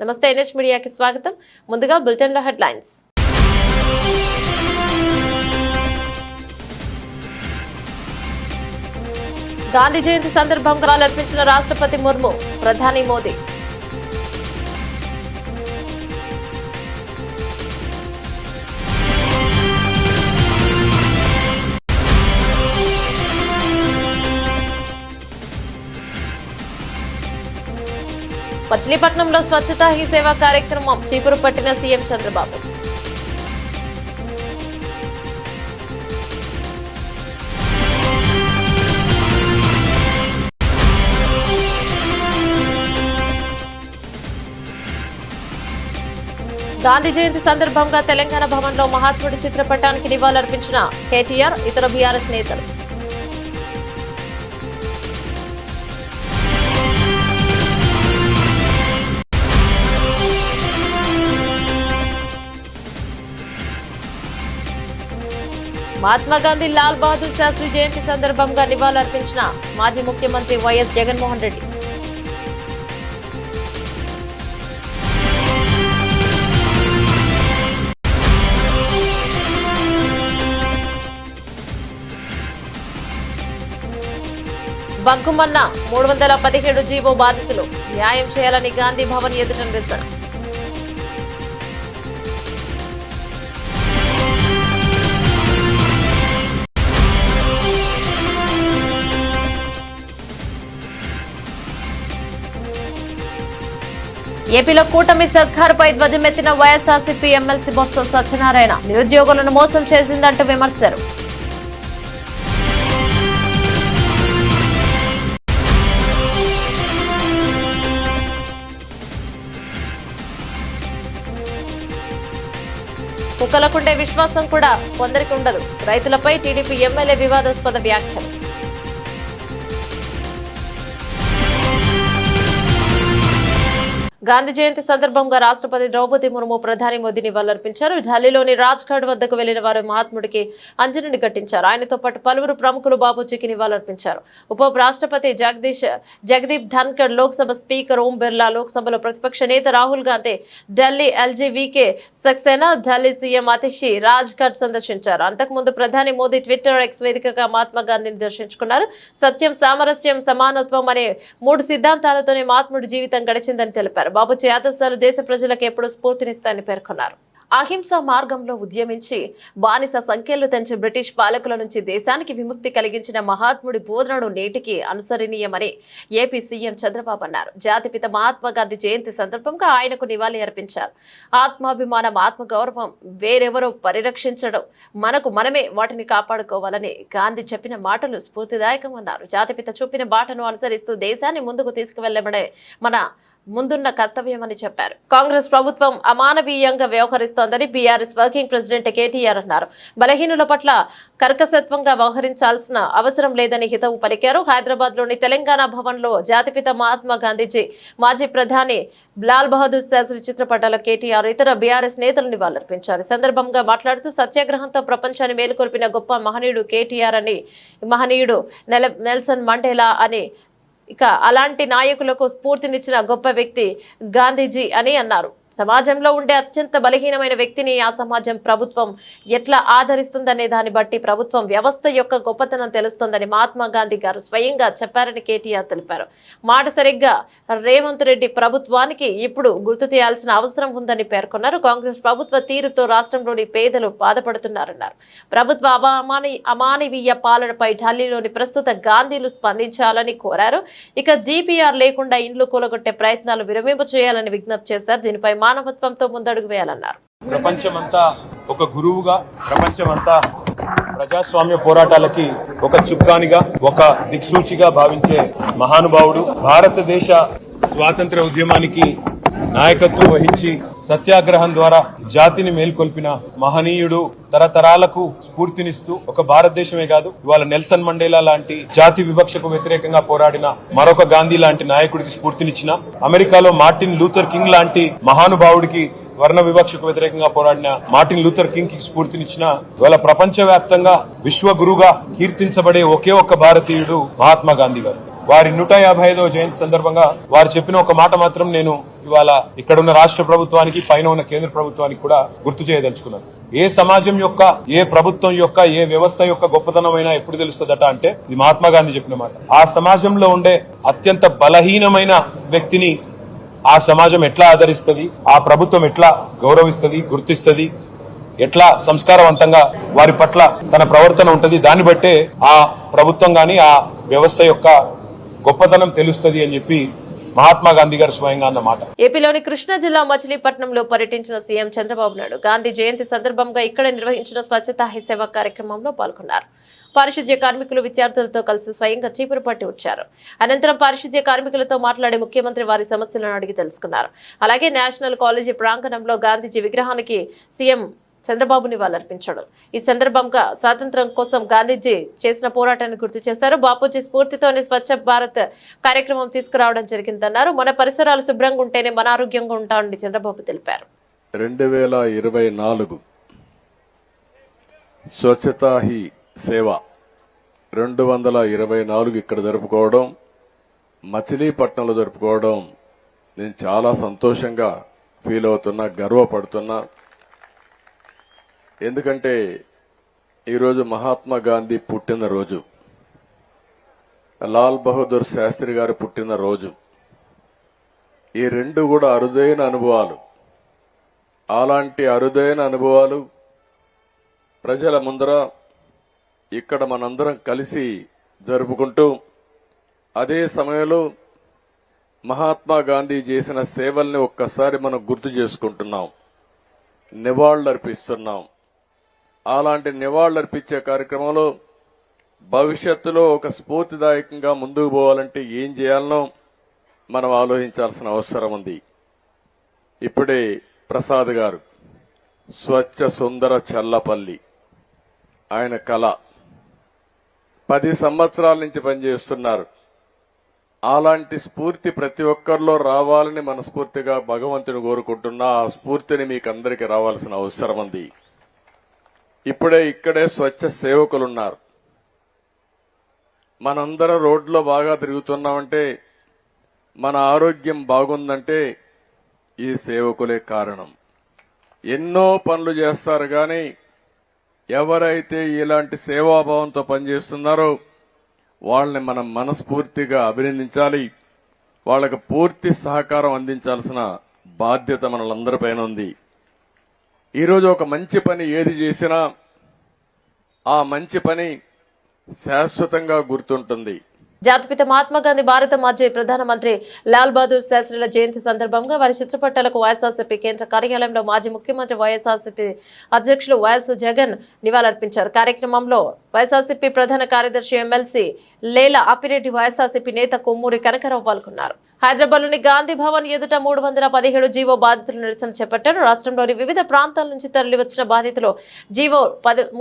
నమస్తే ఎన్ఎస్ మీడియాకి స్వాగతం. ముందుగా బులెటిన్ లో హెడ్లైన్స్. గాంధీ జయంతి సందర్భంగా అర్పించిన రాష్ట్రపతి ముర్ము, ప్రధాని మోదీ. మచిలీపట్నంలో స్వచ్ఛతా హీ సేవా కార్యక్రమం చీపురు పట్టిన సీఎం చంద్రబాబు. గాంధీ జయంతి సందర్భంగా తెలంగాణ భవన్లో మహాత్ముడి చిత్రపటానికి నివాళులర్పించిన కేటీఆర్, ఇతర బీఆర్ఎస్ నేతలు. మహాత్మా గాంధీ లాల్ బహదూర్ శాస్త్రి జయంతి సందర్భంగా నివాళులర్పించిన మాజీ ముఖ్యమంత్రి వైఎస్ జగన్మోహన్ రెడ్డి. బగ్గుమన్న 317 జీవో బాధితులు న్యాయం చేయాలని గాంధీ భవన్ ఎదుట నిరసన. ఏపీలో కూటమి సర్కారుపై ధ్వజమెత్తిన వైఎస్ఆర్సీపీ ఎమ్మెల్సీ బొత్స సత్యనారాయణ, నిరుద్యోగులను మోసం చేసిందంటూ విమర్శలు. కుక్కలకుండే విశ్వాసం కూడా కొందరికి ఉండదు, రైతులపై టీడీపీ ఎమ్మెల్యే వివాదాస్పద వ్యాఖ్యలు. గాంధీ జయంతి సందర్భంగా రాష్ట్రపతి ద్రౌపది ముర్ము, ప్రధాని మోదీ నివాళులర్పించారు. ఢిల్లీలోని రాజ్ ఘాట్ వద్దకు వెళ్లిన వారు మహాత్ముడికి అంజలిని ఘటించారు. ఆయనతో పాటు పలువురు ప్రముఖులు బాబూజీకి నివాళులర్పించారు. ఉప రాష్ట్రపతి జగదీప్ ధన్కర్, లోక్సభ స్పీకర్ ఓం బిర్లా, లోక్సభలో ప్రతిపక్ష నేత రాహుల్ గాంధీ, ఢిల్లీ ఎల్జీవీకే సక్సేనా, ఢిల్లీ సీఎం అతిషి రాజ్ ఘాట్ సందర్శించారు. అంతకుముందు ప్రధాని మోదీ ట్విట్టర్ ఎక్స్ వేదికగా మహాత్మా గాంధీని దర్శించుకున్నారు. సత్యం, సామరస్యం, సమానత్వం అనే 3 సిద్ధాంతాలతోనే మహాత్ముడి జీవితం గడిచిందని తెలిపారు. బాబూజీ ఆదర్శాలు దేశ ప్రజలకు ఎప్పుడూ స్ఫూర్తినిస్తాయని పేర్కొన్నారు. అహింస మార్గంలో ఉద్యమించి బానిస సంఖ్యలు తెంచి బ్రిటిష్ పాలకుల నుంచి దేశానికి విముక్తి కలిగించిన మహాత్ముడి బోధనను నేటికి అనుసరణీయమని ఏపీ సీఎం చంద్రబాబు అన్నారు. జాతిపిత మహాత్మా గాంధీ జయంతి సందర్భంగా ఆయనకు నివాళి అర్పించారు. ఆత్మాభిమానం, ఆత్మగౌరవం వేరెవరో పరిరక్షించడం, మనకు మనమే వాటిని కాపాడుకోవాలని గాంధీ చెప్పిన మాటలు స్ఫూర్తిదాయకమన్నారు. జాతిపిత చూపిన బాటను అనుసరిస్తూ దేశాన్ని ముందుకు తీసుకువెళ్లడమే మన ముందున్న కర్తవ్యమని చెప్పారు. కాంగ్రెస్ ప్రభుత్వం అమానవీయంగా వ్యవహరిస్తోందని బీఆర్ఎస్ వర్కింగ్ ప్రెసిడెంట్ కేటీఆర్ అన్నారు. బలహీనుల పట్ల కర్కశత్వంగా వ్యవహరించాల్సిన అవసరం లేదని హితవు పలికారు. హైదరాబాద్ లోని తెలంగాణ భవన్ లో జాతిపిత మహాత్మా గాంధీజీ, మాజీ ప్రధాని లాల్ బహదూర్ శాస్త్రి చిత్రపటాల కేటీఆర్, ఇతర బీఆర్ఎస్ నేతలు నివాళులర్పించారు. ఈ సందర్భంగా మాట్లాడుతూ సత్యాగ్రహంతో ప్రపంచాన్ని మేలుకొల్పిన గొప్ప మహనీయుడు కేటీఆర్ అని, మహనీయుడు నెల్సన్ మండేలా అని, ఇక అలాంటి నాయకులకు స్ఫూర్తినిచ్చిన గొప్ప వ్యక్తి గాంధీజీ అని అన్నారు. సమాజంలో ఉండే అత్యంత బలహీనమైన వ్యక్తిని ఆ సమాజం, ప్రభుత్వం ఎట్లా ఆదరిస్తుందనే దాన్ని బట్టి ప్రభుత్వం వ్యవస్థ యొక్క గొప్పతనం తెలుస్తుందని మహాత్మా గాంధీ గారు స్వయంగా చెప్పారని కేటీఆర్ తెలిపారు. మాట సరిగ్గా రేవంత్ రెడ్డి ప్రభుత్వానికి ఇప్పుడు గుర్తు చేయాల్సిన అవసరం ఉందని పేర్కొన్నారు. కాంగ్రెస్ ప్రభుత్వ తీరుతో రాష్ట్రంలోని పేదలు బాధపడుతున్నారన్నారు. ప్రభుత్వ అమానవీయ పాలనపై ఢిల్లీలోని ప్రస్తుత గాంధీలు స్పందించాలని కోరారు. ఇక డిపిఆర్ లేకుండా ఇండ్లు కూలగొట్టే ప్రయత్నాలు విరమింపు చేయాలని విజ్ఞప్తి చేశారు. దీనిపై మానవత్వంతో ముందడుగు వేయాలన్నారు. ప్రపంచమంతా ఒక గురువుగా, ప్రపంచమంతా ప్రజాస్వామ్య పోరాటాలకి ఒక చుక్కానిగా, ఒక దిక్సూచిగా భావించే మహానుభావుడు, భారతదేశ స్వాతంత్ర ఉద్యమానికి నాయకత్వం వహించి సత్యాగ్రహం ద్వారా జాతిని మేల్కొల్పిన మహనీయుడు, తరతరాలకు స్ఫూర్తినిస్తూ ఒక భారతదేశమే కాదు ఇవాళ నెల్సన్ మండేలా లాంటి జాతి వివక్షకు వ్యతిరేకంగా పోరాడిన మరొక గాంధీ లాంటి నాయకుడికి స్ఫూర్తినిచ్చిన, అమెరికాలో మార్టిన్ లూథర్ కింగ్ లాంటి మహానుభావుడికి వర్ణ వివక్షకు వ్యతిరేకంగా పోరాడిన మార్టిన్ లూథర్ కింగ్ కి స్ఫూర్తినిచ్చిన, ఇవాళ ప్రపంచవ్యాప్తంగా విశ్వగురుగా కీర్తించబడే ఒకే ఒక్క భారతీయుడు మహాత్మా గాంధీ గారు. వారి 155వ జయంతి సందర్భంగా వారు చెప్పిన ఒక మాట మాత్రం నేను ఇవాళ ఇక్కడున్న రాష్ట్ర ప్రభుత్వానికి పైన ఉన్న కేంద్ర ప్రభుత్వానికి కూడా గుర్తు చేయదలుచుకున్నాను. ఏ సమాజం యొక్క, ఏ ప్రభుత్వం యొక్క, ఏ వ్యవస్థ యొక్క గొప్పతనమైనా ఎప్పుడు తెలుస్తుందట అంటే ఇది మహాత్మా గాంధీ చెప్పిన మాట. ఆ సమాజంలో ఉండే అత్యంత బలహీనమైన వ్యక్తిని ఆ సమాజం ఎట్లా ఆదరిస్తుంది, ఆ ప్రభుత్వం ఎట్లా గౌరవిస్తుంది, గుర్తిస్తుంది, ఎట్లా సంస్కారవంతంగా వారి పట్ల తన ప్రవర్తన ఉంటది, దాన్ని బట్టే ఆ ప్రభుత్వం గాని ఆ వ్యవస్థ యొక్క గొప్పతనం తెలుస్తుంది అని చెప్పి మహాత్మా గాంధీ గారు స్వయంగా అన్నమాట. ఏపీలోని కృష్ణా జిల్లా మచిలీపట్నంలో పర్యటించిన సీఎం చంద్రబాబు నాయుడు గాంధీ జయంతి సందర్భంగా ఇక్కడ నిర్వహించిన స్వచ్ఛతా హీ సేవ కార్యక్రమంలో పాల్గొన్నారు. పారిశుధ్య కార్మికులు విద్యార్థులతో కలిసి స్వయంగా చీపురు పట్టి వచ్చారు. అనంతరం పారిశుధ్య కార్మికులతో మాట్లాడి ముఖ్యమంత్రి వారి సమస్యలను అడిగి తెలుసుకున్నారు. అలాగే నేషనల్ కాలేజీ ప్రాంగణంలో గాంధీజీ విగ్రహానికి సీఎం చంద్రబాబు నివాళులర్పించాడు. ఈ సందర్భంగా స్వాతంత్ర్యం కోసం గాంధీజీ చేసిన పోరాటాన్ని గుర్తు చేశారు. బాపూజీ స్ఫూర్తితోనే స్వచ్ఛ భారత్ కార్యక్రమం తీసుకురావడం జరిగిందన్నారు. మన పరిసరాలు శుభ్రంగా ఉంటేనే మన ఆరోగ్యంగా ఉంటామని చంద్రబాబు తెలిపారు. 2024 స్వచ్ఛతా హీ సేవ 224 ఇక్కడ జరుపుకోవడం, మచిలీపట్నంలో జరుపుకోవడం నేను చాలా సంతోషంగా ఫీల్ అవుతున్నా, గర్వపడుతున్నా. ఎందుకంటే ఈరోజు మహాత్మా గాంధీ పుట్టినరోజు, లాల్ బహదూర్ శాస్త్రి గారు పుట్టినరోజు. ఈ రెండు కూడా అరుదైన అనుభవాలు. అలాంటి అరుదైన అనుభవాలు ప్రజల ముందర ఇక్కడ మనందరం కలిసి జరుపుకుంటూ, అదే సమయంలో మహాత్మా గాంధీ చేసిన సేవల్ని ఒక్కసారి మనం గుర్తు చేసుకుంటున్నాం, నివాళులర్పిస్తున్నాం. అలాంటి నివాళులర్పించే కార్యక్రమంలో భవిష్యత్తులో ఒక స్ఫూర్తిదాయకంగా ముందుకు పోవాలంటే ఏం చేయాలనో మనం ఆలోచించాల్సిన అవసరం ఉంది. ఇప్పుడే ప్రసాద్ గారు స్వచ్ఛ సుందర చల్లపల్లి ఆయన కళ 10 సంవత్సరాల నుంచి పనిచేస్తున్నారు. అలాంటి స్ఫూర్తి ప్రతి ఒక్కరిలో రావాలని మనస్ఫూర్తిగా భగవంతుని కోరుకుంటున్నా. ఆ స్ఫూర్తిని మీకు అందరికీ రావాల్సిన అవసరం ఉంది. ఇక్కడే స్వచ్ఛ సేవకులున్నారు. మనందరం రోడ్లో బాగా తిరుగుతున్నామంటే, మన ఆరోగ్యం బాగుందంటే ఈ సేవకులే కారణం. ఎన్నో పనులు చేస్తారు కానీ ఎవరైతే ఇలాంటి సేవాభావంతో పనిచేస్తున్నారో వాళ్ళని మనం మనస్ఫూర్తిగా అభినందించాలి. వాళ్ళకు పూర్తి సహకారం అందించాల్సిన బాధ్యత మనలందరిపైన ఉంది. ఈరోజు ఒక మంచి పని ఏది చేసినా ఆ మంచి పని శాశ్వతంగా గుర్తుంటుంది. జాతిపిత మహాత్మా గాంధీ భారత మాజీ ప్రధానమంత్రి లాల్ బహదూర్ శాస్త్రిల జయంతి సందర్భంగా వారి చిత్రపటాలకు వైఎస్ఆర్సీపీ కేంద్ర కార్యాలయంలో మాజీ ముఖ్యమంత్రి వైఎస్ఆర్సీపీ అధ్యక్షులు వైఎస్ జగన్ నివాళులర్పించారు. కార్యక్రమంలో వైఎస్ఆర్సీపీ ప్రధాన కార్యదర్శి ఎమ్మెల్సీ లేల అప్పిరెడ్డి, వైఎస్ఆర్సీపీ నేత కొమ్మూరి కనకరావు పాల్గొన్నారు. హైదరాబాద్లోని గాంధీ భవన్ ఎదుట 317 జీవో బాధితులు నిరసన చేపట్టారు. రాష్ట్రంలోని వివిధ ప్రాంతాల నుంచి తరలివచ్చిన బాధితులు జీవో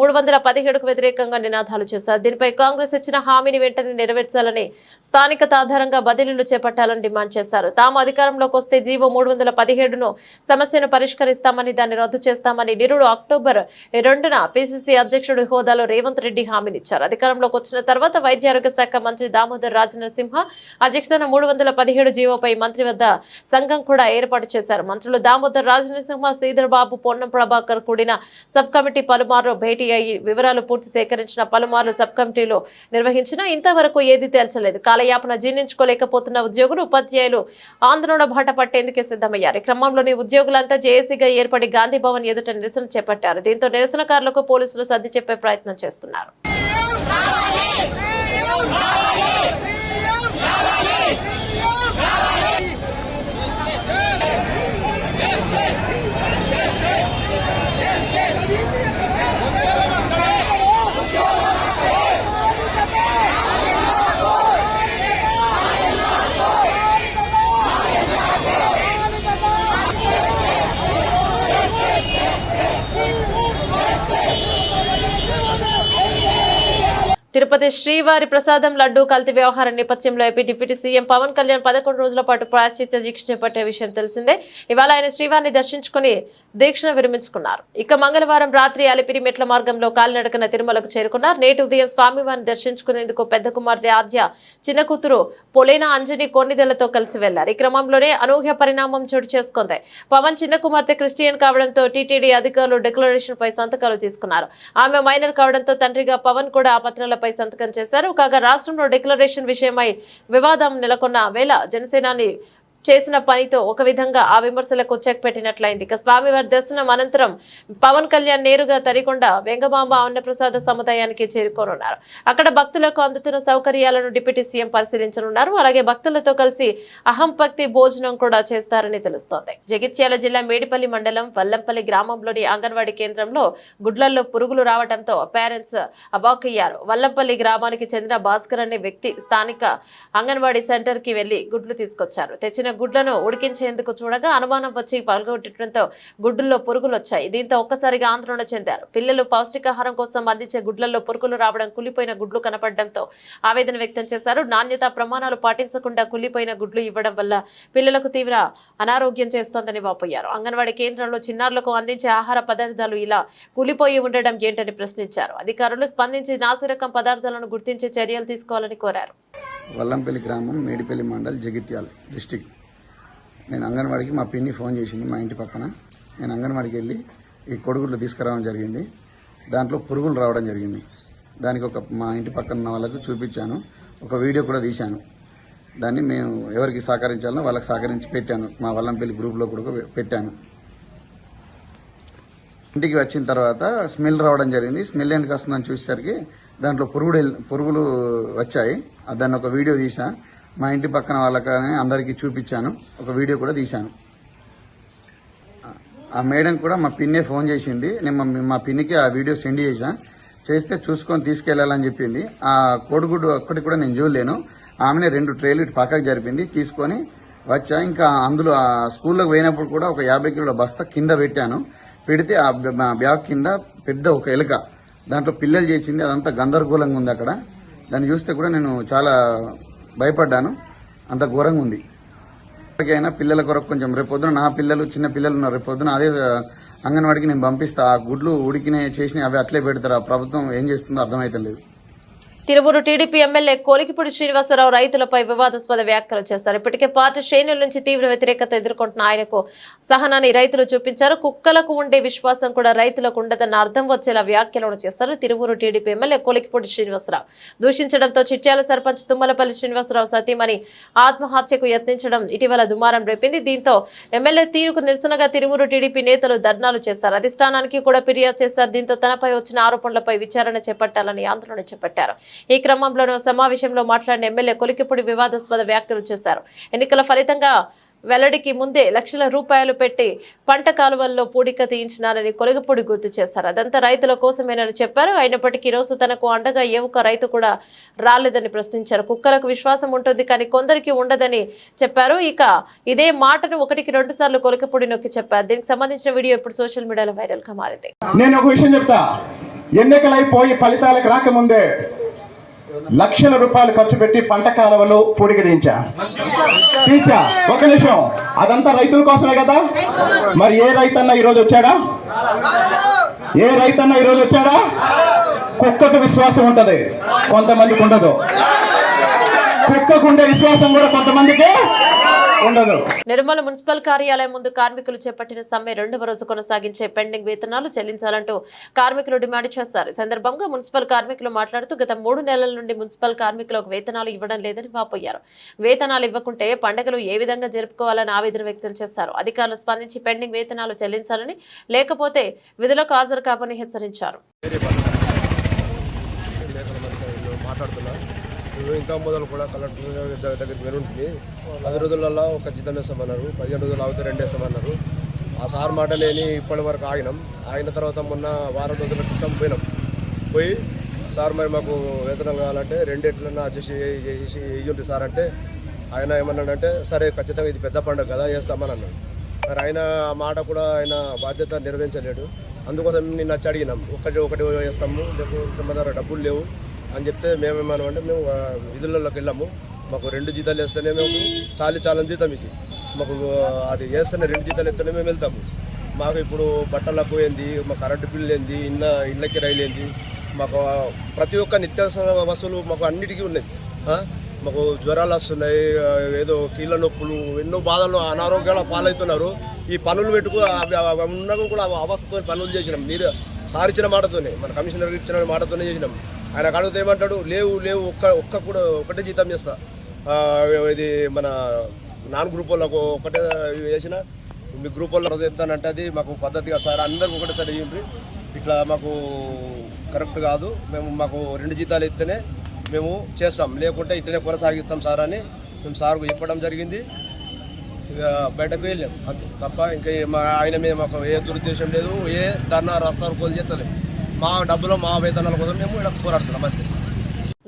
317కు వ్యతిరేకంగా నినాదాలు చేశారు. దీనిపై కాంగ్రెస్ ఇచ్చిన హామీని వెంటనే నెరవేర్చాలని, స్థానికత ఆధారంగా బదిలీలు చేపట్టాలని డిమాండ్ చేశారు. తాము అధికారంలోకి వస్తే జీవో 317ను సమస్యను పరిష్కరిస్తామని, దాన్ని రద్దు చేస్తామని నిరుడు అక్టోబర్ 2న పీసీసీ అధ్యక్షుడి హోదాలో రేవంత్ రెడ్డి హామీనిచ్చారు. అధికారంలోకి వచ్చిన తర్వాత వైద్య ఆరోగ్య శాఖ మంత్రి దామోదర్ రాజనరసింహ అధ్యక్షతన 317 జీవోపై మంత్రి వద్ద సంఘం కూడా ఏర్పాటు చేశారు. మంత్రులు దామోదర్ రాజనరసింహ, శ్రీధర్ బాబు, పొన్నం ప్రభాకర్ కూడిన సబ్ కమిటీ పలుమార్లు భేటీ అయ్యి వివరాలు పూర్తి సేకరించిన, పలుమార్లు సబ్ కమిటీలు నిర్వహించినా ఇంతవరకు ఏది తేల్చలేదు. కాలయాపన జీర్ణించుకోలేకపోతున్న ఉద్యోగులు, ఉపాధ్యాయులు ఆందోళన బాట పట్టేందుకే సిద్ధమయ్యారు. ఈ క్రమంలోని ఉద్యోగులంతా జేఏసీగా ఏర్పడి గాంధీ భవన్ ఎదుట నిరసన చేపట్టారు. దీంతో నిరసనకారులకు పోలీసులు సర్ది చెప్పే ప్రయత్నం చేస్తున్నారు. తిరుపతి శ్రీవారి ప్రసాదం లడ్డూ కల్తీ వ్యవహారం నేపథ్యంలో ఏపీ డిప్యూటీ సీఎం పవన్ కళ్యాణ్ 11 రోజుల పాటు ప్రాయశ్చిత్త దీక్ష చేపట్టే విషయం తెలిసిందే. ఇవాళ ఆయన శ్రీవారిని దర్శించుకుని దీక్షను విరమించుకున్నారు. ఇక మంగళవారం రాత్రి అలిపిరి మెట్ల మార్గంలో కాలినడకన తిరుమలకు చేరుకున్నారు. నేటి ఉదయం స్వామివారిని దర్శించుకునేందుకు పెద్ద కుమార్తె ఆద్య, చిన్న కూతురు పొలేన అంజని కొన్నిదెలతో కలిసి వెళ్లారు. ఈ క్రమంలోనే అనూహ్య పరిణామం చోటు చేసుకుంది. పవన్ చిన్న కుమార్తె క్రిస్టియన్ కావడంతో టీటీడీ అధికారులు డిక్లరేషన్ పై సంతకాలు తీసుకున్నారు. ఆమె మైనర్ కావడంతో తండ్రిగా పవన్ కూడా ఆ పత్రాల పై సంతకం చేశారు. కాగా రాష్ట్రంలో డిక్లరేషన్ విషయమై వివాదం నెలకొన్న వేళ జనసేనాని చేసిన పనితో ఒక విధంగా ఆ విమర్శలకు చెక్ పెట్టినట్లయింది. ఇక స్వామివారి దర్శనం అనంతరం పవన్ కళ్యాణ్ నేరుగా తరికొండ వెంగమాంబ అన్నప్రసాద సముదాయానికి చేరుకోనున్నారు. అక్కడ భక్తులకు అందుతున్న సౌకర్యాలను డిప్యూటీ సీఎం పరిశీలించనున్నారు. అలాగే భక్తులతో కలిసి అహంభక్తి భోజనం కూడా చేస్తారని తెలుస్తోంది. జగిత్యాల జిల్లా మేడిపల్లి మండలం వల్లంపల్లి గ్రామంలోని అంగన్వాడీ కేంద్రంలో గుడ్లల్లో పురుగులు రావడంతో పేరెంట్స్ అవాక్కయ్యారు. వల్లంపల్లి గ్రామానికి చెందిన భాస్కర్ అనే వ్యక్తి స్థానిక అంగన్వాడీ సెంటర్ కి వెళ్లి గుడ్లు తీసుకొచ్చారు. తెచ్చిన గుడ్లను ఉడికించేందుకు చూడగా అనుమానం వచ్చి పగలగొట్టడంతో గుడ్డుల్లో పురుగులు వచ్చాయి. దీంతో ఒక్కసారిగా ఆందోళన చెందారు. పిల్లలు పౌష్టికాహారం కోసం అందించే గుడ్లలో పురుగులు రావడం, కుళ్ళిపోయిన గుడ్లు కనపడడంతో ఆవేదన వ్యక్తం చేశారు. నాణ్యత ప్రమాణాలు పాటించకుండా కుళ్ళిపోయిన గుడ్లు ఇవ్వడం వల్ల పిల్లలకు తీవ్ర అనారోగ్యం చేస్తోందని వాపోయారు. అంగన్వాడీ కేంద్రంలో చిన్నారులకు అందించే ఆహార పదార్థాలు ఇలా కూలిపోయి ఉండడం ఏంటని ప్రశ్నించారు. అధికారులు స్పందించి నాసిరకం పదార్థాలను గుర్తించి చర్యలు తీసుకోవాలని కోరారు. వల్లంపల్లి గ్రామం, మేడిపల్లి మండల్, జగిత్యాల డిస్టిక్. నేను అంగన్వాడికి మా పిన్ని ఫోన్ చేసింది మా ఇంటి పక్కన. నేను అంగన్వాడికి వెళ్ళి ఈ కొడుగుడ్లు తీసుకురావడం జరిగింది. దాంట్లో పురుగులు రావడం జరిగింది. దానికి మా ఇంటి పక్కన ఉన్న వాళ్ళకు చూపించాను. ఒక వీడియో కూడా తీశాను. దాన్ని మేము ఎవరికి సహకరించాలో వాళ్ళకి సహకరించి పెట్టాను. మా వల్లంపల్లి గ్రూప్లో కూడా పెట్టాను. ఇంటికి వచ్చిన తర్వాత స్మెల్ రావడం జరిగింది. స్మెల్ ఎందుకు వస్తుందని చూసేసరికి దాంట్లో పురుగులు వచ్చాయి. దాన్ని ఒక వీడియో తీసా. మా ఇంటి పక్కన వాళ్ళకనే అందరికీ చూపించాను. ఒక వీడియో కూడా తీశాను. ఆ మేడం కూడా మా పిన్నే ఫోన్ చేసింది. నేను మా పిన్నికి ఆ వీడియో సెండ్ చేస్తే చూసుకొని తీసుకెళ్లాలని చెప్పింది. ఆ కోడిగుడ్డు ఒక్కటి కూడా నేను చూడలేను. ఆమెనే 2 ట్రేలు ఇటు పక్కకు జరిపింది. తీసుకొని వచ్చా. ఇంకా అందులో ఆ స్కూల్లోకి పోయినప్పుడు కూడా ఒక 50 కిలోల బస్తా కింద పెట్టాను. పెడితే ఆ బ్యాగ్ కింద పెద్ద ఒక ఎలుక దాంట్లో పిల్లలు చేసింది. అదంతా గందరగోళంగా ఉంది. అక్కడ దాన్ని చూస్తే కూడా నేను చాలా భయపడ్డాను. అంత ఘోరంగా ఉంది. ఇప్పటికైనా పిల్లల కొరకు కొంచెం రేపొద్దున నా పిల్లలు, చిన్న పిల్లలు ఉన్నారు. రేపొద్దున అదే అంగన్వాడికి నేను పంపిస్తా. ఆ గుడ్లు ఉడికినే చేసినవి అవి అట్లే పెడతారు. ఆ ప్రభుత్వం ఏం చేస్తుందో అర్థమైతలేదు. తిరువూరు టీడీపీ ఎమ్మెల్యే కోలికిపూడి శ్రీనివాసరావు రైతులపై వివాదాస్పద వ్యాఖ్యలు చేశారు. ఇప్పటికే పార్టీ శ్రేణుల నుంచి తీవ్ర వ్యతిరేకత ఎదుర్కొంటున్న ఆయనకు సహనాన్ని రైతులు చూపించారు. కుక్కలకు ఉండే విశ్వాసం కూడా రైతులకు ఉండదన్న అర్థం వచ్చేలా వ్యాఖ్యలను చేశారు. తిరువూరు టీడీపీ ఎమ్మెల్యే కోలికిపూడి శ్రీనివాసరావు దూషించడంతో చిట్యాల సర్పంచ్ తుమ్మలపల్లి శ్రీనివాసరావు సతీమణి ఆత్మహత్యకు యత్నించడం ఇటీవల దుమారం రేపింది. దీంతో ఎమ్మెల్యే తీరుకు నిరసనగా తిరువూరు టీడీపీ నేతలు ధర్నాలు చేశారు. అధిష్టానానికి కూడా ఫిర్యాదు చేశారు. దీంతో తనపై వచ్చిన ఆరోపణలపై విచారణ చేపట్టాలని ఆందోళన చేపట్టారు. ఈ క్రమంలోనూ సమావేశంలో మాట్లాడిన ఎమ్మెల్యే కొలికిపూడి వివాదాస్పద వ్యాఖ్యలు చేశారు. ఎన్నికల ఫలితంగా వెల్లడికి ముందే లక్షల రూపాయలు పెట్టి పంట కాలువల్లో పూడిక తీయించినారని కొలికిపూడి గుర్తు చేశారు. అదంతా రైతుల కోసమేనని చెప్పారు. అయినప్పటికీ ఈ రోజు తనకు అండగా ఏ ఒక్క రైతు కూడా రాలేదని ప్రశ్నించారు. కుక్కలకు విశ్వాసం ఉంటుంది కానీ కొందరికి ఉండదని చెప్పారు. ఇక ఇదే మాటను 1కి 2 సార్లు కొలికిపూడి నొక్కి చెప్పారు. దీనికి సంబంధించిన వీడియో ఇప్పుడు సోషల్ మీడియాలో వైరల్ గా మారింది. నేను ఒక విషయం చెప్తా. ఎన్నికలైపోయి ఫలితాలకు రాకముందే లక్షల రూపాయలు ఖర్చు పెట్టి పంట కాలువలు పూడిక తీయించా. ఒక నిమిషం, అదంతా రైతుల కోసమే కదా. మరి ఏ రైతన్నా ఈరోజు వచ్చాడా? కుక్కకు విశ్వాసం ఉంటది, కొంతమందికి ఉండదు. కుక్కకుండే విశ్వాసం కూడా కొంతమందికి ఉండదు. నిర్మల మున్సిపల్ కార్యాలయం ముందు కార్మికులు చేపట్టిన సమ్మె 2వ రోజు కొనసాగించే పెండింగ్ వేతనాలు చెల్లించాలంటూ కార్మికులు డిమాండ్ చేశారు. ఈ సందర్భంగా మున్సిపల్ కార్మికులు మాట్లాడుతూ గత 3 నెలల నుండి మున్సిపల్ కార్మికులకు వేతనాలు ఇవ్వడం లేదని వాపోయారు. వేతనాలు ఇవ్వకుంటే పండుగలు ఏ విధంగా జరుపుకోవాలని ఆవేదన వ్యక్తం చేశారు. అధికారులు స్పందించి పెండింగ్ వేతనాలు చెల్లించాలని, లేకపోతే విధులకు హాజరు కావని హెచ్చరించారు. ఇంకా మొదలు కూడా కలెక్టర్ దగ్గరికి వెళ్ళుంటుంది. 10 రోజులలో ఒక జీతం వేస్తామన్నారు, 15 రోజులు ఆగితే 2 వేస్తామన్నారు. ఆ సార్ మాట లేని ఇప్పటి వరకు ఆగిన తర్వాత మొన్న వారం రోజుల క్రితం పోయి సార్ మరి మాకు వేతనం కావాలంటే 2 ఎట్లన్నా అడ్జస్ట్ చేసి ఇయ్యండి సార్ అంటే ఆయన ఏమన్నాడంటే సరే ఖచ్చితంగా ఇది పెద్ద పండుగ కదా వేస్తామని అన్నాడు. మరి ఆయన ఆ మాట కూడా ఆయన బాధ్యత నిర్వహించలేడు. అందుకోసం నిన్న వచ్చి అడిగినాం, ఒకటి వేస్తాము, లేకపోతే మన దగ్గర డబ్బులు లేవు, అని చెప్తే మేమేమన్నామంటే మేము విధులలోకి వెళ్ళాము, మాకు 2 జీతాలు వేస్తేనే మేము చాలా జీతం ఇది, మాకు అది వేస్తేనే 2 జీతాలు వేస్తేనే మేము వెళ్తాము. మాకు ఇప్పుడు బట్టలకు ఏంది, మా కరెంటు బిల్లు ఏంది, ఇళ్ళకి రైలు ఏంది, మాకు ప్రతి ఒక్క నిత్యావసర వస్తువులు మాకు అన్నిటికీ ఉన్నాయి. మాకు జ్వరాలు వస్తున్నాయి, ఏదో కీళ్ళ నొప్పులు, ఎన్నో బాధలు, అనారోగ్యాల పాలవుతున్నారు. ఈ పనులు పెట్టుకు ఉన్నాక కూడా అవస్థతో పనులు చేసినాం. మీరు సార్ ఇచ్చిన మాటతోనే, మన కమిషనర్ ఇచ్చిన మాటతోనే చేసినాం. ఆయన అడిగితే ఏమంటాడు, లేవు ఒకటే జీతం చేస్తా, ఇది మన నాన్ గ్రూప్ వాళ్ళకు ఒకటే వేసిన, మీ గ్రూప్ వాళ్ళు చెప్తానంటే అది మాకు పద్ధతిగా సార్ అందరికి ఒకటేసారి ఇవ్వండి, ఇట్లా మాకు కరెక్ట్ కాదు, మాకు 2 జీతాలు ఇస్తేనే మేము చేస్తాం, లేకుంటే ఇట్లనే కొనసాగిస్తాం సార్ అని మేము సార్కు చెప్పడం జరిగింది. ఇక బయటకు వెళ్ళాం అంతే తప్ప ఇంకా ఆయన మీద మాకు ఏ దురుద్దేశం లేదు, ఏ ధర్నా రాస్తారోకోలు చేస్తుంది. మా డబ్బులో మా వేతనాల కోసం మేము ఇలా పోరాడుతున్నాం అంతే.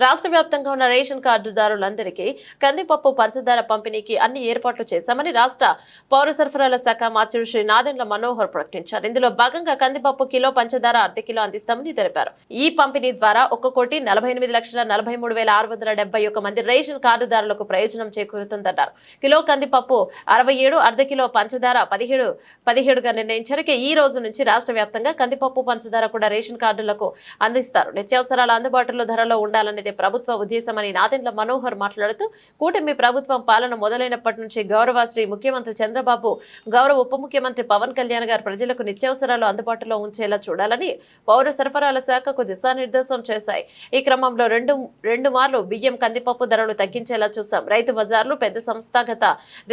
రాష్ట్ర వ్యాప్తంగా ఉన్న రేషన్ కార్డుదారులందరికీ కందిపప్పు పంచదార పంపిణీకి అన్ని ఏర్పాట్లు చేశామని రాష్ట్ర పౌర సరఫరాల శాఖ మంత్రి శ్రీ నాదెండ్ల మనోహర్ ప్రకటించారు. ఇందులో భాగంగా కందిపప్పు కిలో, పంచదార అర్ధ కిలో అందిస్తామని తెలిపారు. ఈ పంపిణీ ద్వారా 1,48,43,671 మంది రేషన్ కార్డుదారులకు ప్రయోజనం చేకూరుతుందన్నారు. కిలో కందిపప్పు 67, అర్ధ కిలో పంచదార 17గా నిర్ణయించారు. ఈ రోజు నుంచి రాష్ట్ర వ్యాప్తంగా కందిపప్పు, పంచదార కూడా రేషన్ కార్డులకు అందిస్తారు. నిత్యావసరాలు అందుబాటులో ధరలో ఉండాలని ప్రభుత్వ ఉద్దేశమని నాదెండ్ల మనోహర్ మాట్లాడుతూ, కూటమి ప్రభుత్వం పాలన మొదలైనప్పటి నుంచి గౌరవ శ్రీ ముఖ్యమంత్రి చంద్రబాబు, గౌరవ ఉప ముఖ్యమంత్రి పవన్ కళ్యాణ్ గారు ప్రజలకు నిత్యావసరాలు అందుబాటులో ఉంచేలా చూడాలని పౌర సరఫరాల శాఖకు దిశానిర్దేశం చేశాయి. ఈ క్రమంలో రెండు మార్లు బియ్యం, కందిపప్పు ధరలు తగ్గించేలా చూశాం. రైతు బజార్లు, పెద్ద సంస్థాగత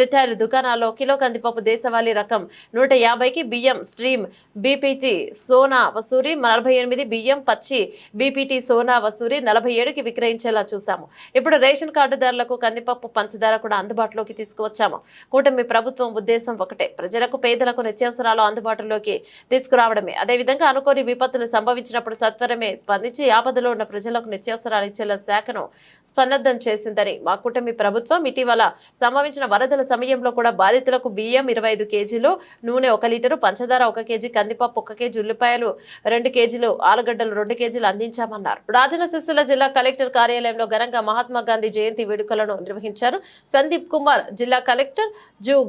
రిటైల్ దుకాణాల్లో కిలో కందిపప్పు దేశవాళీ రకం 150కి, బియ్యం స్ట్రీమ్ బీపీటీ సోనా వసూరి 48, బియ్యం పచ్చి బీపీటీ సోనా వసూరి 47కి విక్రయించేలా చూశాము. ఇప్పుడు రేషన్ కార్డుదారులకు కందిపప్పు, పంచదార కూడా అందుబాటులోకి తీసుకువచ్చాము. కూటమి ప్రభుత్వం ఉద్దేశం ఒకటే, ప్రజలకు, పేదలకు నిత్యావసరాలు అందుబాటులోకి తీసుకురావడమే. అదేవిధంగా అనుకోని విపత్తులు సంభవించినప్పుడు సత్వరమే స్పందించి ఆపదలో ఉన్న ప్రజలకు నిత్యావసరాలు ఇచ్చేలా శాఖను సన్నద్ధం చేసిందని మా కూటమి ప్రభుత్వం ఇటీవల సంభవించిన వరదల సమయంలో కూడా బాధితులకు బియ్యం 25 కేజీలు, నూనె 1 లీటరు, పంచదార 1 కేజీ, కందిపప్పు 1 కేజీ, ఉల్లిపాయలు 2 కేజీలు, ఆలుగడ్డలు 2 కేజీలు అందించామన్నారు. రాజన్న సిరిసిల్ల జిల్లా కలెక్టర్ కార్యాలయంలో ఘనంగా మహాత్మా గాంధీ జయంతి వేడుకలను నిర్వహించారు. సందీప్ కుమార్ జిల్లా కలెక్టర్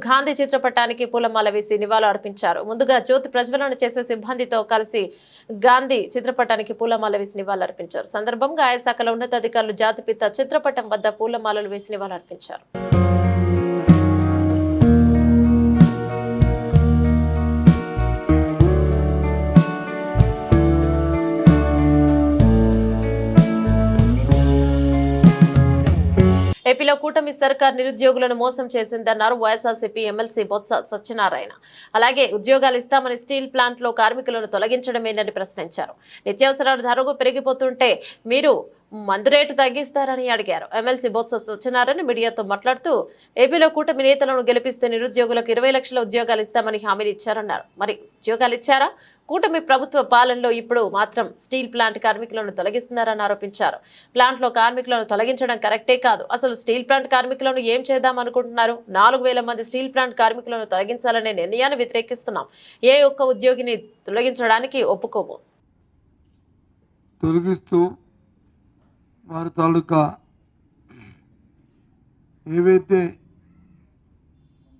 గాంధీ చిత్రపటానికి పూలమాల వేసి నివాళులు అర్పించారు. ముందుగా జ్యోతి ప్రజ్వలన చేసే సిబ్బందితో కలిసి గాంధీ చిత్రపటానికి పూలమాల వేసి నివాళులు అర్పించారు. సందర్భంగా ఆయా శాఖల ఉన్నతాధికారులు జాతిపిత చిత్రపటం వద్ద పూలమాలలు వేసి నివాళులు అర్పించారు. ఏపీలో కూటమి సర్కార్ నిరుద్యోగులను మోసం చేసిందన్నారు వైఎస్ఆర్సీపీ ఎమ్మెల్సీ బొత్స సత్యనారాయణ. అలాగే ఉద్యోగాలు ఇస్తామని స్టీల్ ప్లాంట్ లో కార్మికులను తొలగించడమేనని ప్రశ్నించారు. నిత్యావసరాల ధరలు పెరిగిపోతుంటే మీరు మందు రేటు తగ్గిస్తారని అడిగారు. ఎమ్మెల్సీ బొత్స సత్యనారాయణ మీడియాతో మాట్లాడుతూ, ఏపీలో కూటమి నేతలను గెలిపిస్తే నిరుద్యోగులకు 20 లక్షల ఉద్యోగాలు ఇస్తామని హామీలు ఇచ్చారన్నారు. మరి ఉద్యోగాలు ఇచ్చారా? కూటమి ప్రభుత్వ పాలనలో ఇప్పుడు మాత్రం స్టీల్ ప్లాంట్ కార్మికులను తొలగిస్తున్నారని ఆరోపించారు. ప్లాంట్ లో కార్మికులను తొలగించడం కరెక్టే కాదు. అసలు స్టీల్ ప్లాంట్ కార్మికులను ఏం చేద్దాం అనుకుంటున్నారు? 4000 మంది స్టీల్ ప్లాంట్ కార్మికులను తొలగించాలనే నిర్ణయాన్ని వ్యతిరేకిస్తున్నాం. ఏ ఒక్క ఉద్యోగిని తొలగించడానికి ఒప్పుకోము. తొలగిస్తూ వారి తాలూకా ఏవైతే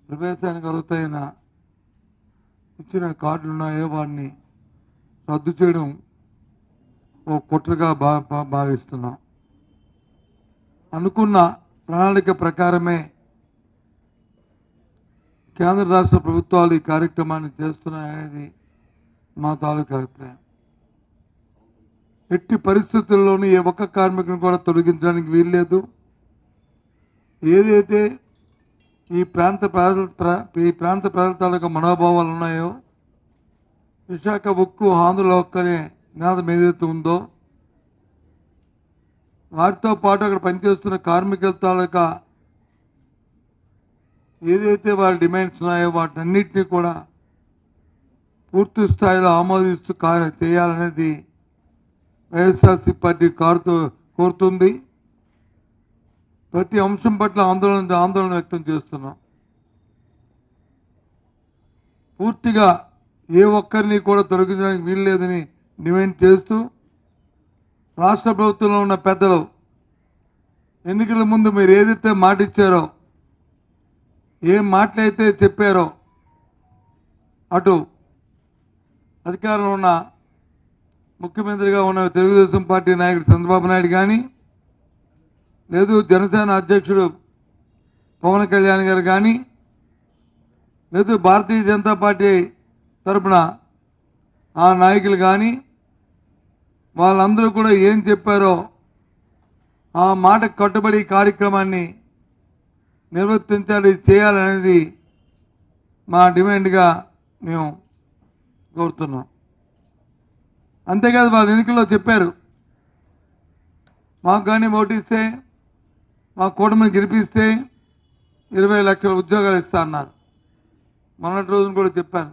ప్రవేశానికి అర్హతైన ఇచ్చిన కార్డులు ఉన్నాయో వాటిని రద్దు చేయడం ఓ కుట్రగా భావిస్తున్నాం. అనుకున్న ప్రణాళిక ప్రకారమే కేంద్ర రాష్ట్ర ప్రభుత్వాలు ఈ కార్యక్రమాన్ని చేస్తున్నాయనేది మా తాలూకా అభిప్రాయం. ఎట్టి పరిస్థితుల్లోనూ ఏ ఒక్క కార్మికుని కూడా తొలగించడానికి వీల్లేదు. ఏదైతే ఈ ప్రాంత ప్రజల తాలూకా మనోభావాలు ఉన్నాయో, విశాఖ ఉక్కు, ఆంధ్రుల ఉక్కు అనే నినాదం ఏదైతే ఉందో, వాటితో పాటు అక్కడ పనిచేస్తున్న కార్మికుల తాలూకా ఏదైతే వారి డిమాండ్స్ ఉన్నాయో వాటన్నిటినీ కూడా పూర్తి స్థాయిలో ఆమోదిస్తూ చేయాలనేది వైఎస్ఆర్సీ పార్టీ కోరుతుంది. ప్రతి అంశం పట్ల ఆందోళన వ్యక్తం చేస్తున్నాం. పూర్తిగా ఏ ఒక్కరిని కూడా తొలగించడానికి వీల్లేదని డిమాండ్ చేస్తూ రాష్ట్ర ప్రభుత్వంలో ఉన్న పెద్దలు ఎన్నికల ముందు మీరు ఏదైతే మాట ఇచ్చారో, ఏం మాటలైతే చెప్పారో, అటు అధికారంలో ఉన్న ముఖ్యమంత్రిగా ఉన్న తెలుగుదేశం పార్టీ నాయకుడు చంద్రబాబు నాయుడు కానీ, లేదు జనసేన అధ్యక్షుడు పవన్ కళ్యాణ్ గారు కానీ, లేదు భారతీయ జనతా పార్టీ తరపున ఆ నాయకులు కానీ, వాళ్ళందరూ కూడా ఏం చెప్పారో ఆ మాటకు కట్టుబడి కార్యక్రమాన్ని నిర్వర్తించాలి, చేయాలనేది మా డిమాండ్గా మేము కోరుతున్నాం. అంతేకాదు, వాళ్ళ ఎన్నికల్లో చెప్పారు, మాకు కానీ ఓటిస్తే, మా కూటమిని గెలిపిస్తే 20 లక్షల ఉద్యోగాలు ఇస్తా అన్నారు. మొన్నటి రోజున కూడా చెప్పాను,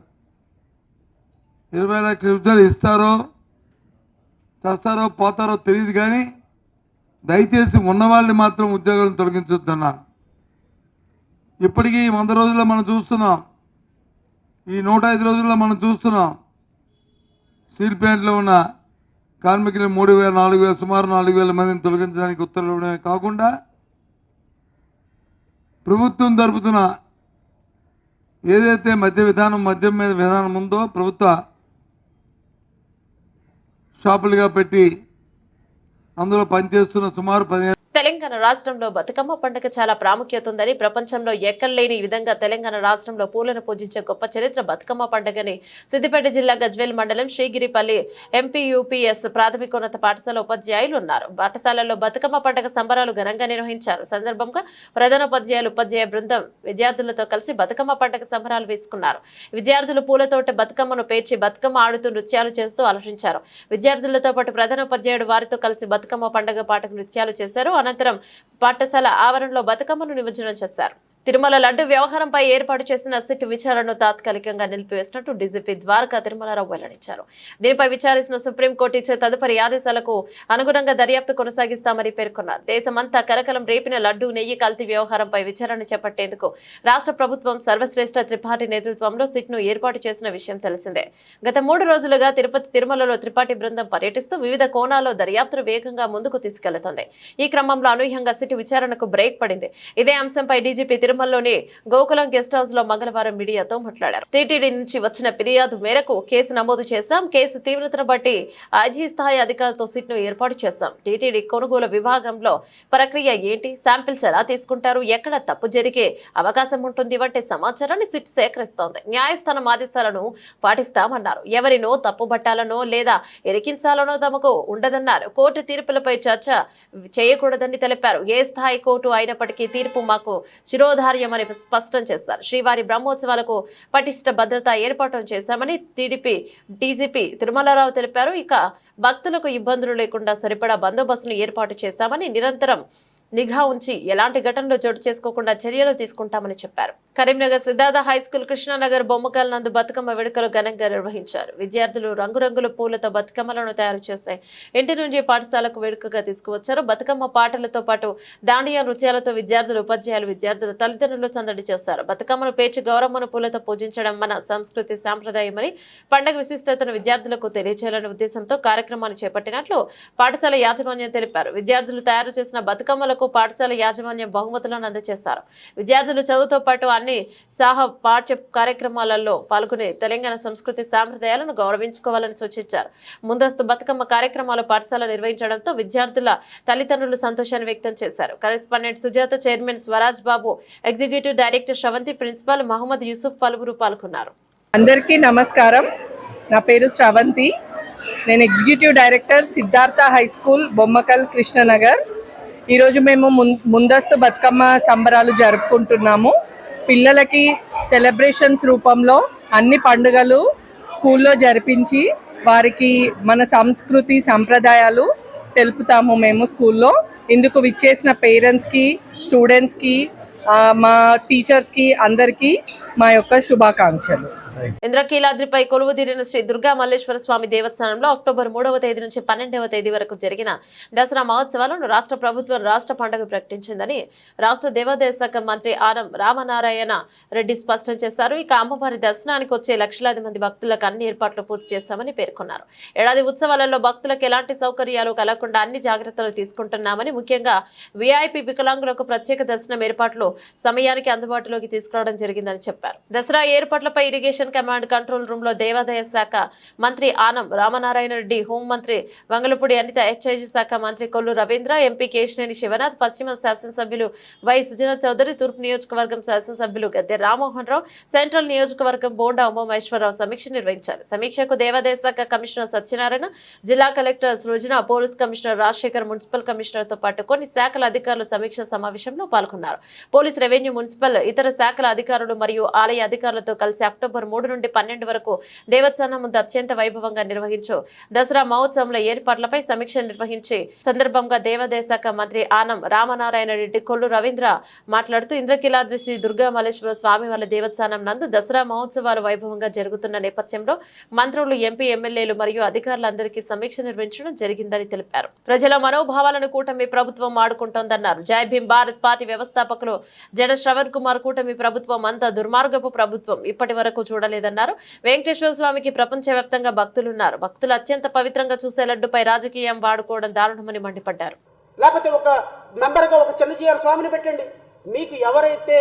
20 లక్షల ఉద్యోగాలు ఇస్తారో చేస్తారో పోతారో తెలియదు, కానీ దయచేసి ఉన్నవాళ్ళని మాత్రం ఉద్యోగాలను తొలగించొద్దన్నాను. ఇప్పటికీ 100 రోజుల్లో మనం చూస్తున్నాం, ఈ 105 రోజుల్లో మనం చూస్తున్నాం, స్టీల్ ప్లాంట్లో ఉన్న కార్మికులు 3,000, 4,000, సుమారు 4,000 మందిని తొలగించడానికి ఉత్తర్వులు ఇవ్వడమే కాకుండా, ప్రభుత్వం జరుపుతున్న ఏదైతే మద్యం మీద విధానం ఉందో ప్రభుత్వ షాపులుగా పెట్టి అందులో పనిచేస్తున్న సుమారు 15 తెలంగాణ రాష్ట్రంలో బతుకమ్మ పండుగ చాలా ప్రాముఖ్యత ఉందని, ప్రపంచంలో ఎక్కడ లేని విధంగా తెలంగాణ రాష్ట్రంలో పూలను పూజించే గొప్ప చరిత్ర బతుకమ్మ పండుగని సిద్దిపేట జిల్లా గజ్వేల్ మండలం శ్రీగిరిపల్లి ఎంపీయూపీఎస్ ప్రాథమికోన్నత పాఠశాల ఉపాధ్యాయులు ఉన్నారు. పాఠశాలలో బతుకమ్మ పండుగ సంబరాలు ఘనంగా నిర్వహించారు. సందర్భంగా ప్రధానోపాధ్యాయులు ఉపాధ్యాయ బృందం విద్యార్థులతో కలిసి బతుకమ్మ పండుగ సంబరాలు వేసుకున్నారు. విద్యార్థులు పూలతోట బతుకమ్మను పేర్చి బతుకమ్మ ఆడుతూ నృత్యాలు చేస్తూ అలరించారు. విద్యార్థులతో పాటు ప్రధానోపాధ్యాయుడు వారితో కలిసి బతుకమ్మ పండుగ పాటకు నృత్యాలు చేశారు. అనంతరం పాఠశాల ఆవరణలో బతుకమ్మను నిమజ్జనం చేశారు. తిరుమల లడ్డు వ్యవహారంపై ఏర్పాటు చేసిన సిట్ విచారణను తాత్కాలికంగా నిలిపివేసినట్టు డీజీపీ ద్వారకా తిరుమలరావు వెల్లడించారు. దీనిపై విచారించిన సుప్రీంకోర్టు ఇచ్చే తదుపరి ఆదేశాలకు అనుగుణంగా దర్యాప్తు కొనసాగిస్తామని పేర్కొన్నారు. దేశమంతా కలకలం రేపిన లడ్డు నెయ్యి కల్తీ వ్యవహారంపై విచారణ చేపట్టేందుకు రాష్ట్ర ప్రభుత్వం సర్వశ్రేష్ఠ త్రిపాఠి నేతృత్వంలో సిట్ ను ఏర్పాటు చేసిన విషయం తెలిసిందే. గత 3 రోజులుగా తిరుపతి తిరుమలలో త్రిపాఠి బృందం పర్యటిస్తూ వివిధ కోణాల్లో దర్యాప్తును వేగంగా ముందుకు తీసుకెళ్తోంది. ఈ క్రమంలో అనూహ్యంగా సిట్ విచారణకు బ్రేక్ పడింది. ఇదే అంశంపై డీజీపీ తిరుమలలోని గోకులం గెస్ట్ హౌస్ లో మంగళవారం మీడియాతో మాట్లాడారు. టీటీడీ నుంచి వచ్చిన ఫిర్యాదు మేరకు కేసు నమోదు చేశాం. కేసు తీవ్రతను బట్టి ఐజీ స్థాయి అధికారులతో సిట్ ను ఏర్పాటు చేశాం. టీటీడీ కొనుగోలు విభాగంలో ప్రక్రియ ఏంటి, శాంపిల్స్ ఎలా తీసుకుంటారు, ఎక్కడ తప్పు జరిగే అవకాశం ఉంటుంది వంటి సమాచారాన్ని సిట్ సేకరిస్తోంది. న్యాయస్థానం ఆదేశాలను పాటిస్తామన్నారు. ఎవరినో తప్పుబట్టాలనో లేదా ఇరికించాలనో తమకు ఉండదన్నారు. కోర్టు తీర్పులపై చర్చ చేయకూడదని తెలిపారు. ఏ స్థాయి కోర్టు అయినప్పటికీ తీర్పు మాకు శిరోధార్యమని స్పష్టం చేశారు. శ్రీవారి బ్రహ్మోత్సవాలకు పటిష్ట భద్రత ఏర్పాటు చేశామని డీజీపీ తిరుమలరావు తెలిపారు. ఇక భక్తులకు ఇబ్బందులు లేకుండా సరిపడా బందోబస్తును ఏర్పాటు చేశామని, నిరంతరం నిఘా ఉంచి ఎలాంటి ఘటనలు చోటు చేసుకోకుండా చర్యలు తీసుకుంటామని చెప్పారు. కరీంనగర్ సిద్ధార్థ హైస్కూల్ కృష్ణానగర్ బొమ్మకల్ నందు బతుకమ్మ వేడుకలు ఘనంగా నిర్వహించారు. విద్యార్థులు రంగురంగుల పూలతో బతుకమ్మలను తయారు చేసి ఇంటి నుంచి పాఠశాలకు వేడుకగా తీసుకువచ్చారు. బతుకమ్మ పాటలతో పాటు దాండియా నృత్యాలతో విద్యార్థులు, ఉపాధ్యాయులు, విద్యార్థుల తల్లిదండ్రులు సందడి చేస్తారు. బతుకమ్మను పేర్చి గౌరమ్మను పూలతో పూజించడం మన సంస్కృతి సాంప్రదాయమని, పండుగ విశిష్టతను విద్యార్థులకు తెలియజేయాలనే ఉద్దేశంతో కార్యక్రమాన్ని చేపట్టినట్లు పాఠశాల యాజమాన్యం తెలిపారు. విద్యార్థులు తయారు చేసిన బతుకమ్మలకు పాఠశాల యాజమాన్యం బహుమతులను అందజేశారు. విద్యార్థులు చదువుతో పాటు అన్ని పాఠ్య కార్యక్రమాలలో పాల్గొని తెలంగాణ సంస్కృతి సాంప్రదాయాలను గౌరవించుకోవాలని సూచించారు. ముందస్తు బతుకమ్మ కార్యక్రమాలు పాఠశాల నిర్వహించడంతో విద్యార్థుల తల్లిదండ్రులు సంతోషాన్ని వ్యక్తం చేశారు. Correspondent Sujatha, chairman Swaraj Babu, executive director Sravanthi, principal Mohammed Yusuf పలువురు పాల్గొన్నారు. అందరికీ నమస్కారం. నా పేరు శ్రవంతి. నేను executive director Siddhartha high school Bommakal Krishnanagar. ఈరోజు మేము ముందస్తు బతుకమ్మ సంబరాలు జరుపుకుంటున్నాము. పిల్లలకి సెలబ్రేషన్స్ రూపంలో అన్ని పండుగలు స్కూల్లో జరిపించి వారికి మన సంస్కృతి సంప్రదాయాలు తెలుపుతాము మేము స్కూల్లో. ఇందుకు విచ్చేసిన పేరెంట్స్కి, స్టూడెంట్స్కి, మా టీచర్స్కి అందరికీ మా యొక్క శుభాకాంక్షలు. ఇంద్రకీలాద్రిపై కొలువుదీరిన శ్రీ దుర్గా మల్లేశ్వర స్వామి దేవస్థానంలో అక్టోబర్ 3వ తేదీ నుంచి 12వ తేదీ వరకు జరిగిన దసరా మహోత్సవాలను రాష్ట్ర ప్రభుత్వం రాష్ట్ర పండుగ ప్రకటించిందని రాష్ట్ర దేవాదాయ శాఖ మంత్రి ఆనం రామనారాయణ రెడ్డి స్పష్టం చేశారు. ఇక అమ్మవారి దర్శనానికి వచ్చే లక్షలాది మంది భక్తులకు అన్ని ఏర్పాట్లు పూర్తి చేశామని పేర్కొన్నారు. ఏడాది ఉత్సవాలలో భక్తులకు ఎలాంటి సౌకర్యాలు కలగకుండా అన్ని జాగ్రత్తలు తీసుకుంటున్నామని, ముఖ్యంగా వీఐపీ వికలాంగులకు ప్రత్యేక దర్శనం ఏర్పాట్లు సమయానికి అందుబాటులోకి తీసుకురావడం జరిగిందని చెప్పారు. దసరా ఏర్పాట్లపై ఇరిగేషన్ కమాండ్ కంట్రోల్ రూమ్ లో దేవాదాయ శాఖ మంత్రి ఆనం రామనారాయణ రెడ్డి, హోంమంత్రి వంగలపూడి అనిత, ఎక్సైజ్ శాఖ మంత్రి కొల్లు రవీంద్ర, ఎంపీ కేశినేని శివనాథ్, పశ్చిమ శాసనసభ్యులు వై సుజనా చౌదరి, తూర్పు నియోజకవర్గం శాసనసభ్యులు గద్దె రామ్మోహన్ రావు, సెంట్రల్ నియోజకవర్గం బోండా ఉమామహేశ్వరరావు సమీక్ష నిర్వహించారు. సమీక్షకు దేవాదాయ శాఖ కమిషనర్ సత్యనారాయణ, జిల్లా collector Srujana, police commissioner Rajasekhar, municipal commissioner తో పాటు కొన్ని శాఖల అధికారులు సమీక్ష సమావేశంలో పాల్గొన్నారు. పోలీస్, రెవెన్యూ, మున్సిపల్, ఇతర శాఖల అధికారులు మరియు ఆలయ అధికారులతో కలిసి అక్టోబర్ 3 నుండి 12 వరకు దేవస్థానం ముందు అత్యంత వైభవంగా నిర్వహించు దసరా మహోత్సవంలో ఏర్పాట్లపై సమీక్ష నిర్వహించి సందర్భంగా దేవాదాయ శాఖ మంత్రి ఆనం రామనారాయణ రెడ్డి, కొల్లు రవీంద్ర మాట్లాడుతూ ఇంద్రకీలాద్రి శ్రీ దుర్గా మల్లేశ్వర స్వామి వారి దేవస్థానం నందు దసరా మహోత్సవాలు వైభవంగా జరుగుతున్న నేపథ్యంలో మంత్రులు, ఎంపీ, ఎమ్మెల్యేలు మరియు అధికారులందరికీ సమీక్ష నిర్వహించడం జరిగిందని తెలిపారు. ప్రజల మనోభావాలను కూటమి ప్రభుత్వం ఆడుకుంటోందన్నారు. జై భీమ్ భారత్ పార్టీ వ్యవస్థాపకులు జడ శ్రవణ్ కుమార్, కూటమి ప్రభుత్వం అంతా దుర్మార్గపు ప్రభుత్వం, ఇప్పటి వరకు చూడలేదన్నారు. వెంకటేశ్వర స్వామికి ప్రపంచవ్యాప్తంగా భక్తులున్నారు. భక్తులు అత్యంత పవిత్రంగా చూసే లడ్డుపై రాజకీయం వాడుకోవడం దారుణమని మండిపడ్డారు. లేకపోతే ఒక మెంబర్గా ఒక చిన్నజీఆర్ స్వామిని పెట్టండి. మీకు ఎవరైతే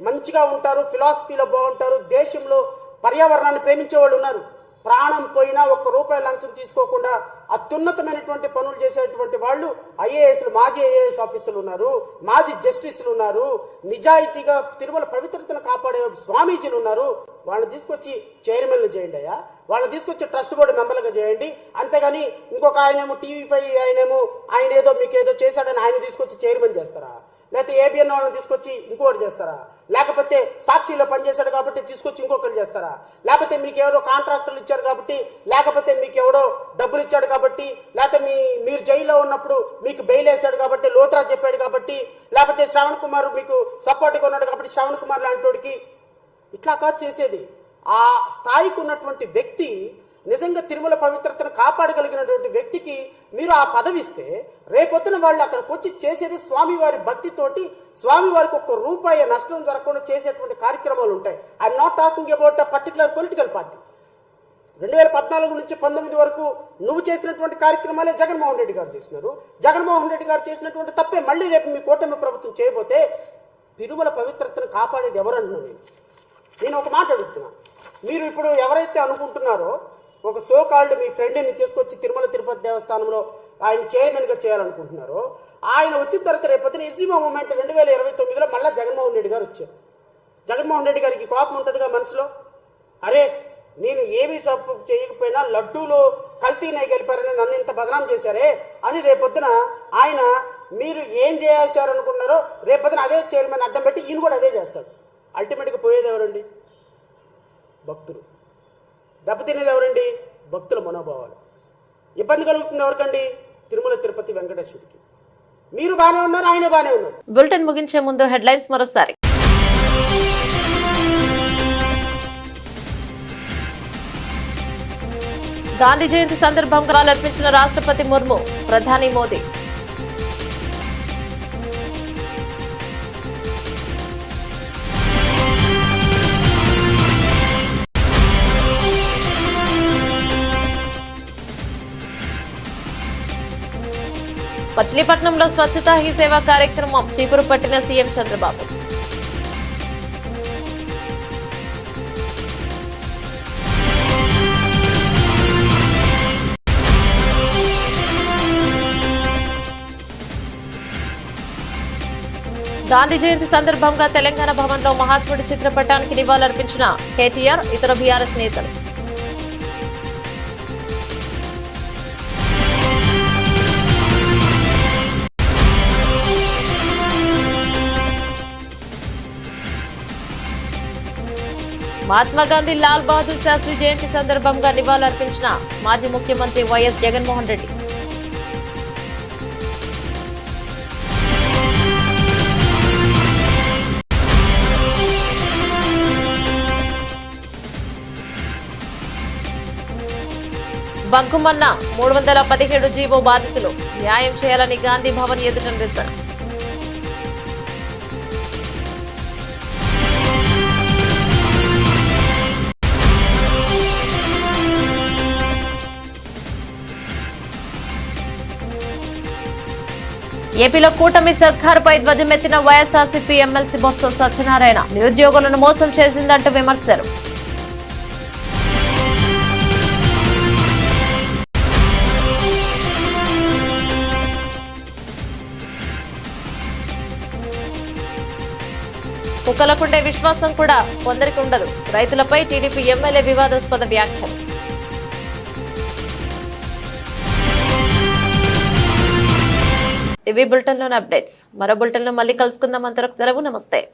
మంచిగా ఉంటారో, ఫిలాసఫీలో బాగుంటారు, దేశంలో పర్యావరణాన్ని ప్రేమించే వాళ్ళు ఉన్నారు, ప్రాణం పోయినా ₹1 లంచం తీసుకోకుండా అత్యున్నతమైనటువంటి పనులు చేసేటువంటి వాళ్ళు ఐఏఎస్లు, మాజీ ఐఏఎస్ ఆఫీసర్లు ఉన్నారు, మాజీ జస్టిస్లు ఉన్నారు, నిజాయితీగా తిరుమల పవిత్రతను కాపాడే స్వామీజీలు ఉన్నారు. వాళ్ళని తీసుకొచ్చి చైర్మన్లు చేయండి అయ్యా, వాళ్ళని తీసుకొచ్చి ట్రస్ట్ బోర్డు మెంబర్లుగా చేయండి. అంతేగాని ఇంకొక ఆయనేమో TV5 ఆయన ఏదో మీకు ఏదో చేశాడని ఆయన తీసుకొచ్చి చైర్మన్ చేస్తారా? లేకపోతే ఏబిఎన్ వాళ్ళని తీసుకొచ్చి ఇంకోటి చేస్తారా? లేకపోతే సాక్షిలో పనిచేశాడు కాబట్టి తీసుకొచ్చి ఇంకొకటి చేస్తారా? లేకపోతే మీకు ఎవరో కాంట్రాక్టర్లు ఇచ్చారు కాబట్టి, లేకపోతే మీకు ఎవడో డబ్బులు ఇచ్చాడు కాబట్టి, లేకపోతే మీరు జైల్లో ఉన్నప్పుడు మీకు బెయిల్ వేశాడు కాబట్టి, లోత్రా చెప్పాడు కాబట్టి, లేకపోతే శ్రవణ్ కుమార్ మీకు సపోర్ట్గా ఉన్నాడు కాబట్టి శ్రవణ్ కుమార్ లాంటి ఇట్లా కాదు చేసేది. ఆ స్థాయికి ఉన్నటువంటి వ్యక్తి, నిజంగా తిరుమల పవిత్రతను కాపాడగలిగినటువంటి వ్యక్తికి మీరు ఆ పదవి ఇస్తే రేపొద్దున వాళ్ళు అక్కడికి వచ్చి చేసేది స్వామివారి భక్తితోటి, స్వామివారికి ₹1 నష్టం జరగకుండా చేసేటువంటి కార్యక్రమాలు ఉంటాయి. I'm not talking about a particular political party. 2014 నుంచి 19 వరకు నువ్వు చేసినటువంటి కార్యక్రమాలే జగన్మోహన్ రెడ్డి గారు చేసినారు. జగన్మోహన్ రెడ్డి గారు చేసినటువంటి తప్పే మళ్ళీ రేపు మీ కూటమి ప్రభుత్వం చేయబోతే తిరుమల పవిత్రతను కాపాడేది ఎవరంటున్నాను నేను ఒక మాట అడుగుతున్నా. మీరు ఇప్పుడు ఎవరైతే అనుకుంటున్నారో ఒక సో కాల్డ్ మీ ఫ్రెండ్ని తీసుకొచ్చి తిరుమల తిరుపతి దేవస్థానంలో ఆయన చైర్మన్గా చేయాలనుకుంటున్నారో, ఆయన వచ్చిన తర్వాత రేపొద్దున ఎగ్జిమో మూమెంట్ 2029లో మళ్ళీ జగన్మోహన్ రెడ్డి గారు వచ్చారు. జగన్మోహన్ రెడ్డి గారికి కోపం ఉంటుందిగా మనసులో, అరే నేను ఏమీ తప్పు చేయకపోయినా లడ్డూలో కల్తీనే గెలిపారని నన్ను ఇంత బదనాం చేశారే అని రేపొద్దున ఆయన మీరు ఏం చేయాల్సారనుకున్నారో రేపొద్దున అదే చైర్మన్ అడ్డం పెట్టి ఈయన కూడా అదే చేస్తాడు. అల్టిమేట్గా పోయేది ఎవరండి? భక్తులు. దెబ్బతినేది ఎవరండి? భక్తుల మనోభావాలు. ఇబ్బంది కలుగుతుంది ఎవరికండి? తిరుమల తిరుపతి వెంకటేశ్వరుడికి. మీరు బాగానే ఉన్నారు, ఆయన బాగానే ఉన్నారు. బులెటిన్ ముగించే ముందు హెడ్లైన్స్ మరోసారి. గాంధీ జయంతి సందర్భంగా అర్పించిన రాష్ట్రపతి ముర్ము, ప్రధాని మోదీ. మచిలీపట్నంలో స్వచ్ఛతా హీ సేవా కార్యక్రమం చీపురు పట్టిన సీఎం చంద్రబాబు. గాంధీ జయంతి సందర్భంగా తెలంగాణ భవన్లో మహాత్ముడి చిత్రపటానికి నివాళులర్పించిన కేటీఆర్, ఇతర బీఆర్ఎస్ నేతలు. మహాత్మా గాంధీ లాల్ బహదూర్ శాస్త్రి జయంతి సందర్భంగా నివాళులర్పించిన మాజీ ముఖ్యమంత్రి వైఎస్ జగన్మోహన్ రెడ్డి. బంకుమన్న 317 జీవో బాధితులు న్యాయం చేయాలని గాంధీ భవన్ ఎదుట నిరసన. ఏపీలో కూటమి సర్కారుపై ధ్వజమెత్తిన వైఎస్ఆర్సీపీ ఎమ్మెల్సీ బొత్స సత్యనారాయణ నిరుద్యోగులను మోసం చేసిందంటూ విమర్శలు. కుక్కలకుండే విశ్వాసం కూడా కొందరికి ఉండదు. రైతులపై టీడీపీ ఎమ్మెల్యే వివాదాస్పద వ్యాఖ్యలు. ఇవి బులెటిన్లోని అప్డేట్స్. మరో బులెటిన్లో మళ్ళీ కలుసుకుందాం. అంతవరకు సెలవు. నమస్తే.